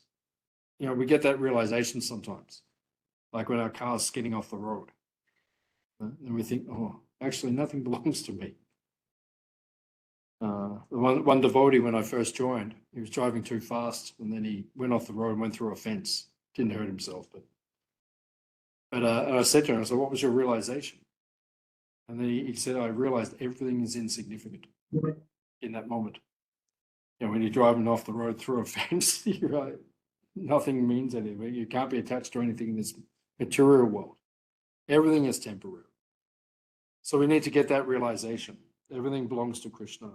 We get that realization sometimes. Like when our car's skidding off the road. And we think, oh, actually nothing belongs to me. One devotee, when I first joined, he was driving too fast, and then he went off the road and went through a fence. Didn't hurt himself, but and I said to him, I said, what was your realization? And then he said, I realized everything is insignificant in that moment. You know, when you're driving off the road through a fence, you're like, nothing means anything. You can't be attached to anything in this material world. Everything is temporary. So we need to get that realization. Everything belongs to Krishna.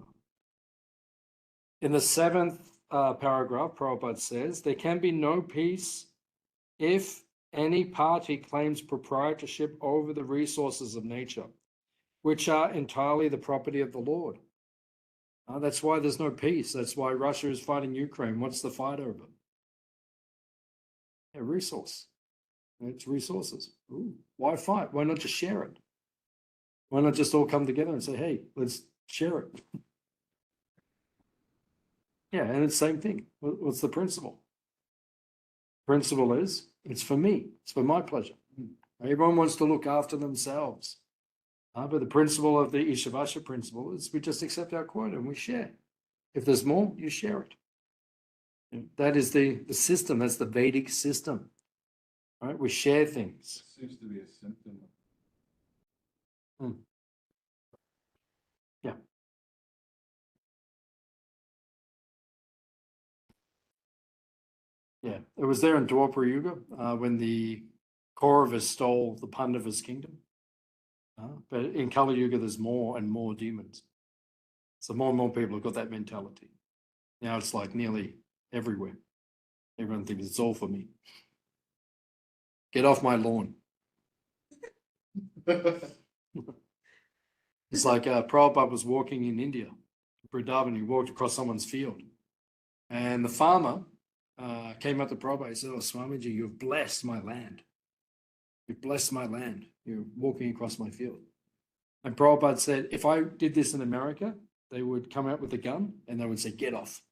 In the 7th paragraph, Prabhupada says, there can be no peace if any party claims proprietorship over the resources of nature, which are entirely the property of the Lord. That's why there's no peace. That's why Russia is fighting Ukraine. What's the fight over? A resource. It's resources. Ooh, why fight? Why not just share it? Why not just all come together and say, hey, let's share it? Yeah, and it's the same thing. What's the principle? Principle is, it's for me. It's for my pleasure. Everyone wants to look after themselves. But the principle of the Ishavasya principle is we just accept our quota and we share. If there's more, you share it. And that is the system. That's the Vedic system. Right? We share things. Seems to be a symptom. Yeah. Yeah. It was there in Dwapara Yuga when the Kauravas stole the Pandavas' kingdom. But in Kali Yuga, there's more and more demons. So more and more people have got that mentality. Now it's like nearly everywhere. Everyone thinks it's all for me. Get off my lawn. It's like Prabhupada was walking in India, Vrindavan, he walked across someone's field. And the farmer came up to Prabhupada, he said, oh, Swamiji, you've blessed my land. You've blessed my land. You're walking across my field. And Prabhupada said, if I did this in America, they would come out with a gun and they would say, get off.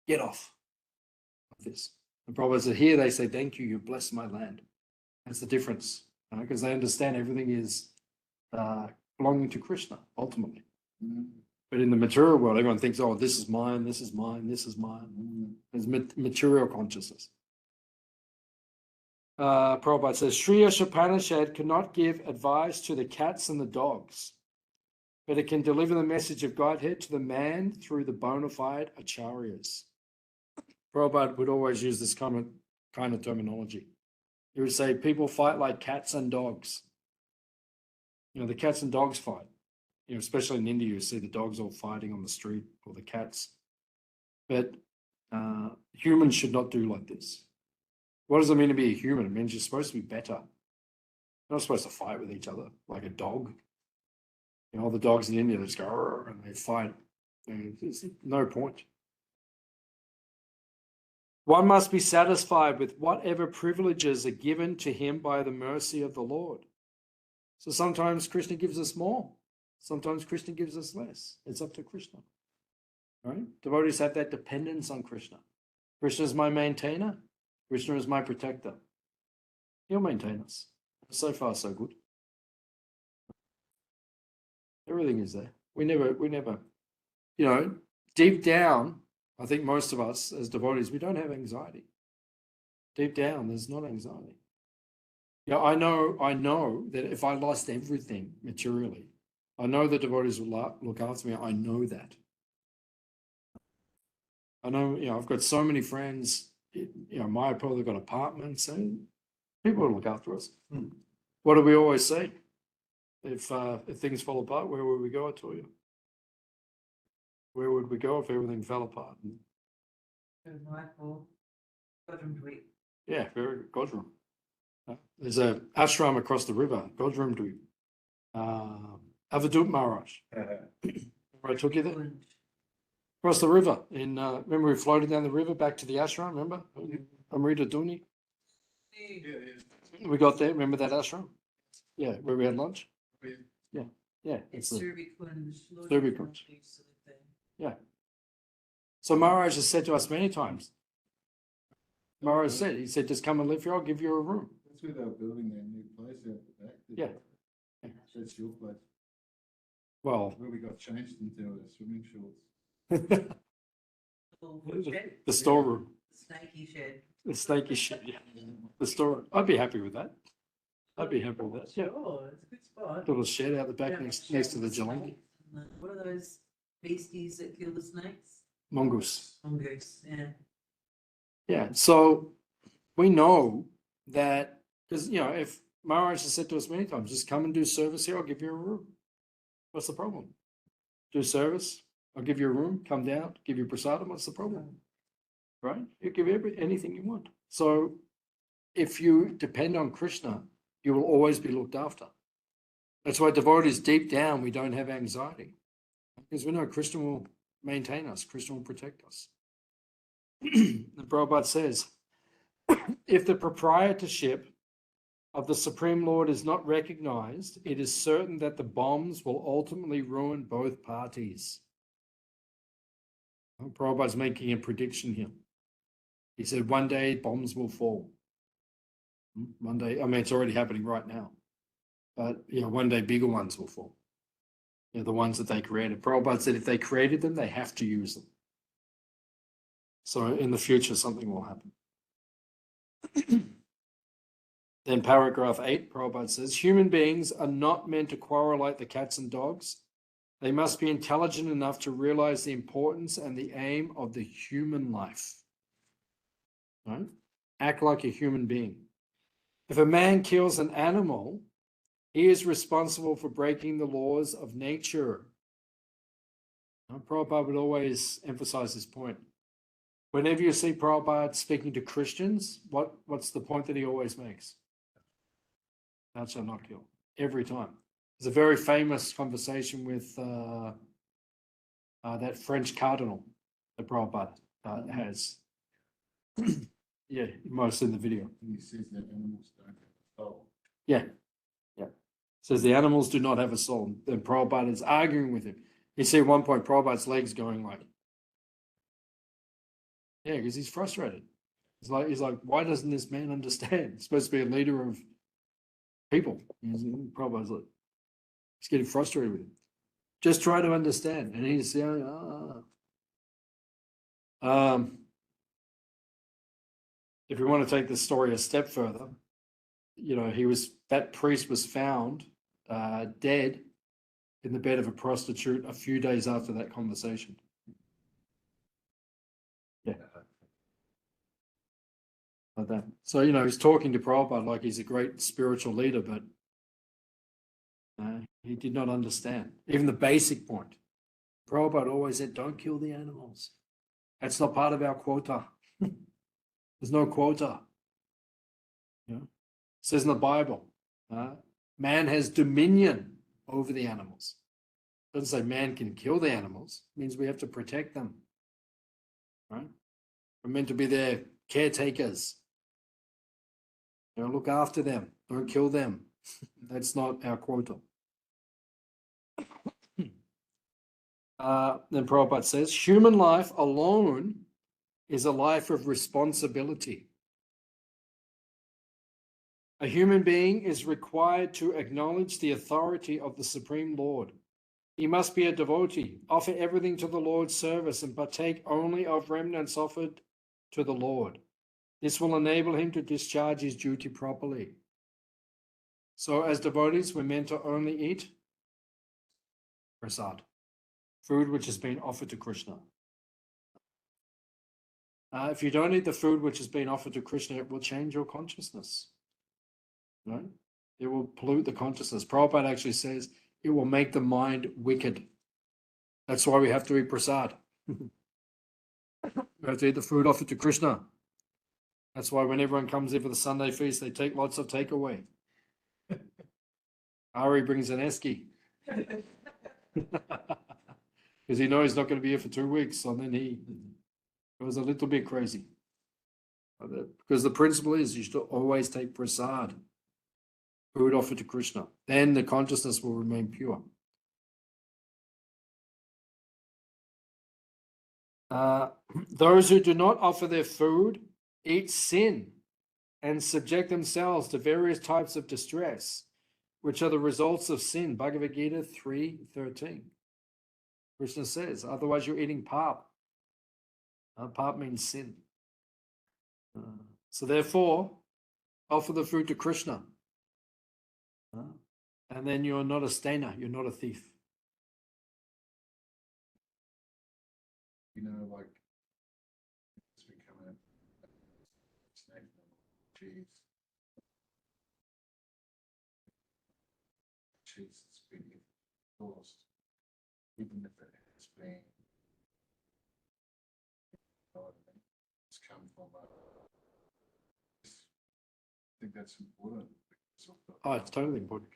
Get off of this. And Prabhupada said, here they say, thank you, you've blessed my land. That's the difference. Because they understand everything is belonging to Krishna, ultimately. But in the material world, everyone thinks, oh, this is mine, this is mine, this is mine. There's material consciousness. Prabhupada says, Sri Isopanisad cannot give advice to the cats and the dogs, but it can deliver the message of Godhead to the man through the bona fide acharyas. Prabhupada would always use this kind of terminology. He would say, people fight like cats and dogs. You know, the cats and dogs fight. You know, especially in India, you see the dogs all fighting on the street, or the cats. But humans should not do like this. What does it mean to be a human? It means you're supposed to be better. You're not supposed to fight with each other like a dog. You know, all the dogs in India, they just go and they fight. And there's no point. One must be satisfied with whatever privileges are given to him by the mercy of the Lord. So sometimes Krishna gives us more. Sometimes Krishna gives us less. It's up to Krishna. Right? Devotees have that dependence on Krishna. Krishna is my maintainer. Krishna is my protector. He'll maintain us. So far, so good. Everything is there. We never, you know, deep down, I think most of us as devotees, we don't have anxiety. Deep down, there's not anxiety. Yeah, I know that if I lost everything materially, I know the devotees will look after me. I know that. I know, you know, I've got so many friends, you know, Maya probably got apartments and people will look after us. What do we always say? If things fall apart, where would we go, I tell you? Where would we go if everything fell apart? Yeah, very good. Godrum. There's a ashram across the river, Godrum Dweep. Avadut Maharaj. I took you there. Across the river. Remember we floated down the river back to the ashram, remember? Amrita Duni. We got there, remember that ashram? Yeah, where we had lunch? Yeah. It's the Surbi Kunj. Yeah. So Maharaj has said to us many times, Maharaj said, he said, just come and live here, I'll give you a room. where they were building their new place out the back. Yeah. That's your place. Well, Where we got changed into a swimming shorts. Little shed, the storeroom, snaky shed. the snaky shit, yeah. The store, I'd be happy with that. I'd be happy with that, yeah. Sure, it's a good spot. Little shed out the back Yeah, next to the snakes Geelong. and what are those beasties that kill the snakes? Mongoose. Mongoose, yeah. Yeah, so we know that, because, you know, if Maharaj has said to us many times, just come and do service here, I'll give you a room. What's the problem? Do service, I'll give you a room, come down, give you prasadam, what's the problem? Right? You give anything you want. So if you depend on Krishna, you will always be looked after. That's why devotees deep down, we don't have anxiety. Because we know Krishna will maintain us, Krishna will protect us. The Prabhupada says, if the proprietorship of the Supreme Lord is not recognized, it is certain that the bombs will ultimately ruin both parties. Prabhupada's making a prediction here. He said one day bombs will fall. One day, I mean, it's already happening right now. But, you know, one day bigger ones will fall. You know, the ones that they created. Prabhupada said if they created them, they have to use them. So in the future, something will happen. Then paragraph 8, Prabhupada says, human beings are not meant to quarrel like the cats and dogs. They must be intelligent enough to realize the importance and the aim of the human life. Right? Act like a human being. If a man kills an animal, he is responsible for breaking the laws of nature. Prabhupada would always emphasize this point. Whenever you see Prabhupada speaking to Christians, what's the point that he always makes? Thou shalt not kill. Every time. There's a very famous conversation with that French cardinal that Prabhupada has. Yeah, you might have seen the video. And he says that animals don't have a soul. Yeah. Says the animals do not have a soul. Then Prabhupada is arguing with him. You see at one point Prabhupada's legs going like, yeah, because he's frustrated. He's like, why doesn't this man understand? He's supposed to be a leader of people. Prabhupada's like, he's getting frustrated with him. Just try to understand. And he's saying, if we want to take this story a step further, you know, that priest was found dead in the bed of a prostitute a few days after that conversation. Yeah. Like that. So, you know, he's talking to Prabhupada like he's a great spiritual leader, but he did not understand. Even the basic point. Prabhupada always said, don't kill the animals. That's not part of our quota. There's no quota. You know? It says in the Bible, man has dominion over the animals. It doesn't say man can kill the animals. It means we have to protect them. Right? We're meant to be their caretakers. You know, look after them. Don't kill them. That's not our quota. Then Prabhupada says, human life alone is a life of responsibility. A human being is required to acknowledge the authority of the Supreme Lord. He must be a devotee, offer everything to the Lord's service, and partake only of remnants offered to the Lord. This will enable him to discharge his duty properly. So as devotees, we're meant to only eat prasad, food which has been offered to Krishna. If you don't eat the food which has been offered to Krishna, it will change your consciousness. Right? It will pollute the consciousness. Prabhupada actually says it will make the mind wicked. That's why we have to eat prasad. We have to eat the food offered to Krishna. That's why when everyone comes in for the Sunday feast, they take lots of takeaway. Ari brings an esky. Because he knows he's not going to be here for 2 weeks. And then he goes a little bit crazy. Because the principle is you should always take prasad, food offered to Krishna. Then the consciousness will remain pure. Those who do not offer their food eat sin and subject themselves to various types of distress, which are the results of sin. Bhagavad Gita 3:13. Krishna says, otherwise you're eating pap. Pap means sin. So therefore, offer the food to Krishna. And then you're not a stainer, you're not a thief. You know, like, it's becoming cheese. Cheese is being forced, even if it has been, it's come from I think that's important. Because of the- Oh, it's totally important.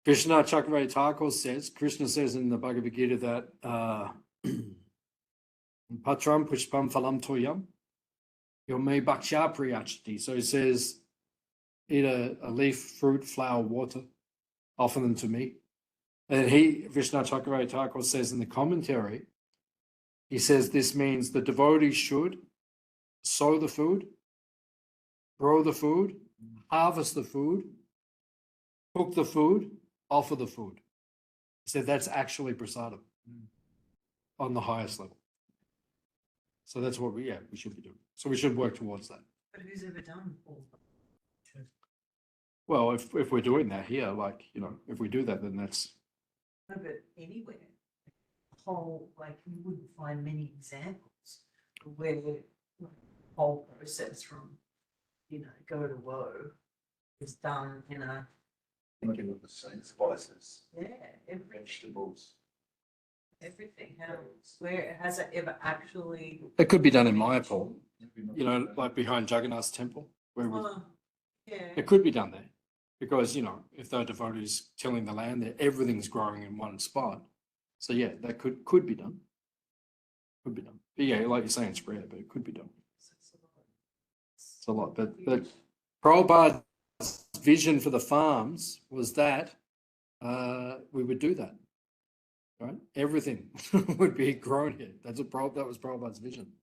Krishna Chakravarti Thakur says, Krishna says in the Bhagavad Gita that Patram Pushpam Phalam Toyam Yome Bhaksha Priyachati. So he says, eat a leaf, fruit, flower, water, offer them to me. And Krishna Chakravarti Thakur says in the commentary, he says this means the devotee should sow the food, grow the food, harvest the food, cook the food, offer the food. He said that's actually prasadam on the highest level. So that's what we should be doing. So we should work towards that. But who's ever done all that? Well, if we're doing that here, like, if we do that, then that's, No, but anywhere, like you wouldn't find many examples where the whole process from, go to woe is done in a, Thinking of the same spices, vegetables. everything, where has it ever actually? it could be done in Mayapur, like behind Jagannath's temple, where Yeah. it could be done there. Because, if the devotees tilling the land there, everything's growing in one spot. So yeah, that could be done. Could be done. But yeah, like you're saying, it's rare, but it could be done. It's a lot. But Prabhupada's vision for the farms was that we would do that. Right? Everything would be grown here. That was Prabhupada's vision.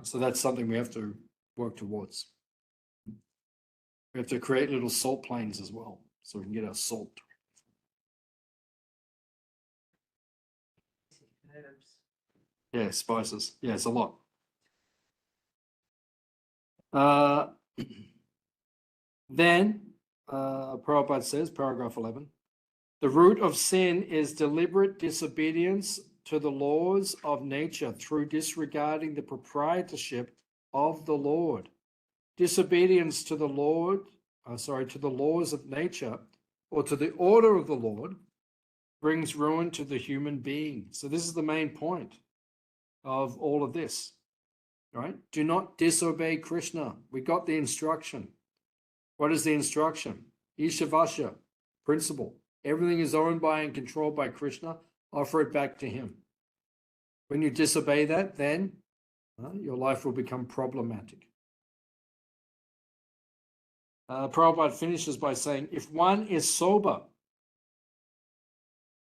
So that's something we have to work towards. We have to create little salt plains as well, so we can get our salt. Herbs. Yeah, spices. Yeah, it's a lot. Then, Prabhupada says, paragraph 11, the root of sin is deliberate disobedience to the laws of nature through disregarding the proprietorship of the Lord. Disobedience to the to the laws of nature or to the order of the Lord brings ruin to the human being. So this is the main point of all of this, right? Do not disobey Krishna. We got the instruction. What is the instruction? Ishavasya, principle. Everything is owned by and controlled by Krishna. Offer it back to him. When you disobey that, then your life will become problematic. Prabhupada finishes by saying, if one is sober,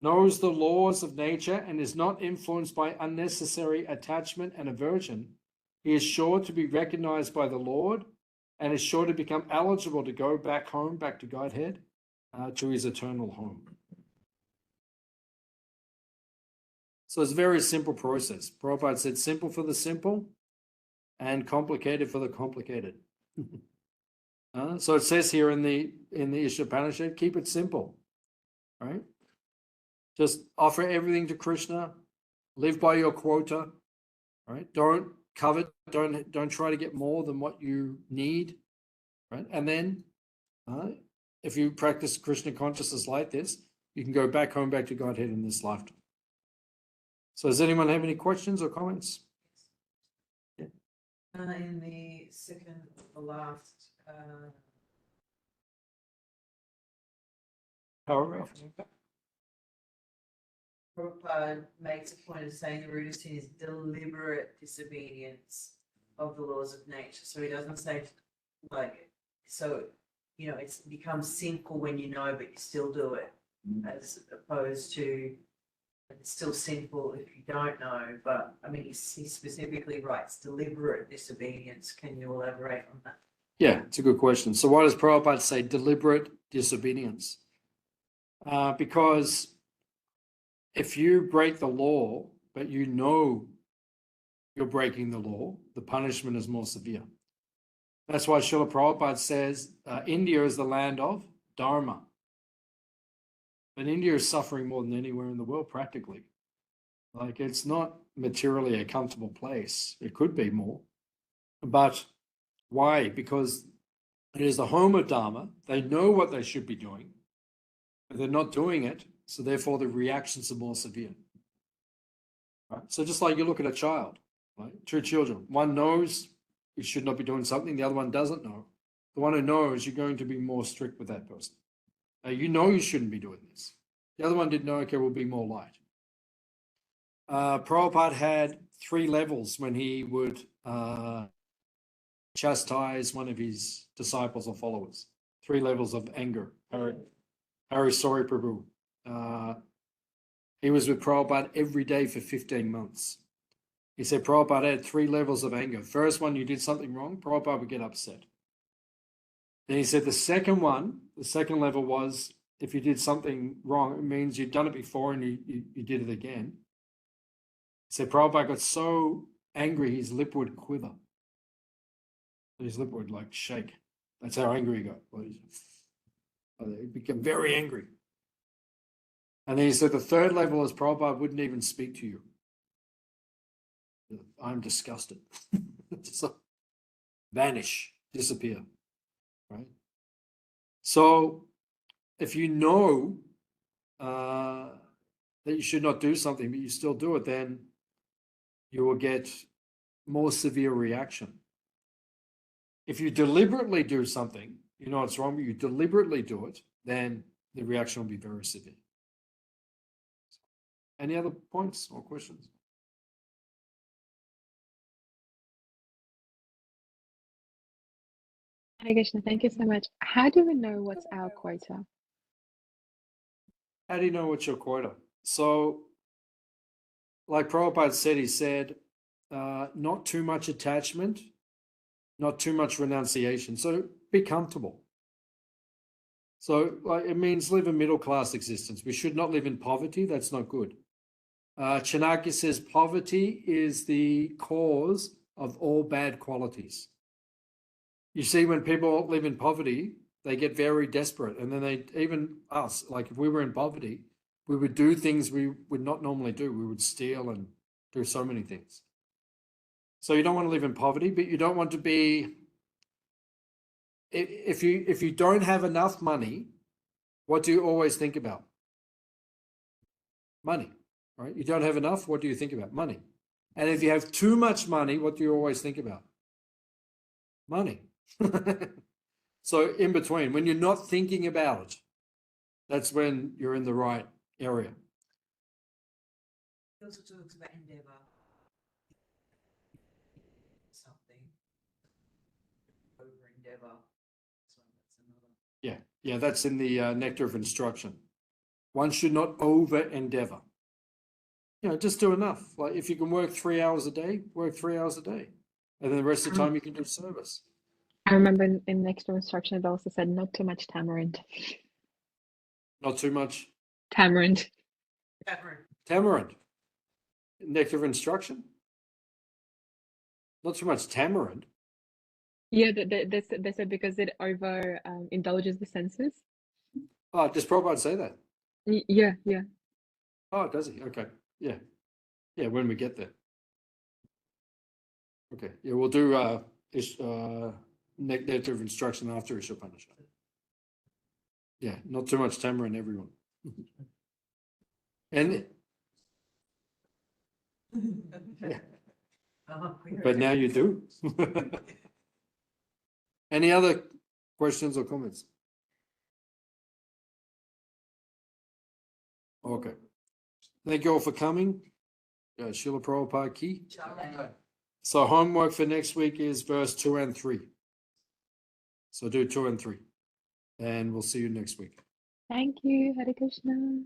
knows the laws of nature, and is not influenced by unnecessary attachment and aversion, he is sure to be recognized by the Lord and is sure to become eligible to go back home, back to Godhead, to his eternal home. So it's a very simple process. Prabhupada said simple for the simple and complicated for the complicated. So it says here in the Upanishad, keep it simple, right? Just offer everything to Krishna, live by your quota, right? Don't covet, don't try to get more than what you need, right? And then if you practice Krishna consciousness like this, you can go back home, back to Godhead in this lifetime. So does anyone have any questions or comments? In the second, the last Paragraph. Prabhupada makes a point of saying the root of sin is deliberate disobedience of the laws of nature. So he doesn't say it becomes sinful when you know, but you still do it, as opposed to It's still sinful if you don't know, but I mean, he specifically writes deliberate disobedience. Can you elaborate on that? Yeah, it's a good question. So why does Prabhupada say deliberate disobedience? Because if you break the law, but you know you're breaking the law, the punishment is more severe. That's why Srila Prabhupada says India is the land of Dharma. But India is suffering more than anywhere in the world, practically. Like, it's not materially a comfortable place. It could be more. But why? Because it is the home of Dharma. They know what they should be doing, but they're not doing it. So therefore, the reactions are more severe. Right? So just like you look at a child, right? Two children. One knows you should not be doing something. The other one doesn't know. The one who knows, you're going to be more strict with that person. You know you shouldn't be doing this. The other one didn't know, okay, we'll be more light. Prabhupada had 3 levels when he would chastise one of his disciples or followers. 3 levels of anger. Hari Sori Prabhu. He was with Prabhupada every day for 15 months. He said Prabhupada had 3 levels of anger. First one, you did something wrong, Prabhupada would get upset. Then he said the second level was if you did something wrong, it means you'd done it before and you did it again. He said Prabhupada got so angry his lip would quiver. His lip would like shake. That's how angry he got. He became very angry. And then he said the third level is Prabhupada wouldn't even speak to you. I'm disgusted. So, vanish, disappear, right? So if you know that you should not do something, but you still do it, then you will get more severe reaction. If you deliberately do something, you know it's wrong, but you deliberately do it, then the reaction will be very severe. Any other points or questions? Hare Krishna, thank you so much. How do we know what's our quota? How do you know what's your quota? So, like Prabhupada said, he said, not too much attachment, not too much renunciation. So be comfortable. So like, it means live a middle-class existence. We should not live in poverty. That's not good. Chanakya says poverty is the cause of all bad qualities. You see, when people live in poverty, they get very desperate. And then even us, like if we were in poverty, we would do things we would not normally do. We would steal and do so many things. So you don't want to live in poverty, but you don't want to be, if you don't have enough money, what do you always think about? Money, right? You don't have enough, what do you think about? Money. And if you have too much money, what do you always think about? Money. So in between, when you're not thinking about it, that's when you're in the right area. He also talks about endeavour. Something. Over endeavour. So that's another. Yeah, that's in the Nectar of Instruction. One should not over endeavor. You know, just do enough. Like if you can work 3 hours a day, work 3 hours a day. And then the rest of the time you can do service. I remember in Next Instruction, it also said not too much tamarind. Not too much Tamarind. tamarind. Nectar of Instruction. Not too much tamarind. Yeah, they said because it over indulges the senses. Oh, does Prabhupada say that? Yeah. Oh, does he? Okay. Yeah. Yeah, when we get there. Okay. Yeah, we'll do Nectar of Instruction after Isopanisad. Yeah, not too much tamarind, everyone. And yeah, but now you do. Any other questions or comments? Okay. Thank you all for coming. Srila Prabhupada Ki. So homework for next week is verse 2 and 3. So do 2 and 3. And we'll see you next week. Thank you, Hare Krishna.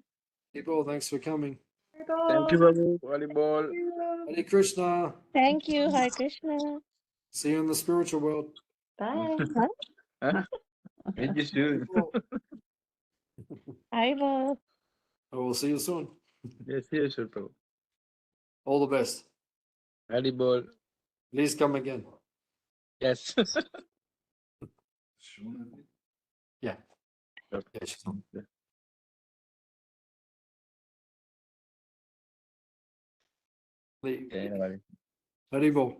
People, thanks for coming. Thank you, Babu. Volleyball. Hare Krishna. Thank you, Hare Krishna. See you in the spiritual world. Bye. Huh? Meet you soon. I will. I will see you soon. Yes, yes, sure, Prabhu. All the best. Volleyball. Please come again. Yes. Sure. Yeah. Yep. Yeah, she's on. Okay, Haribol.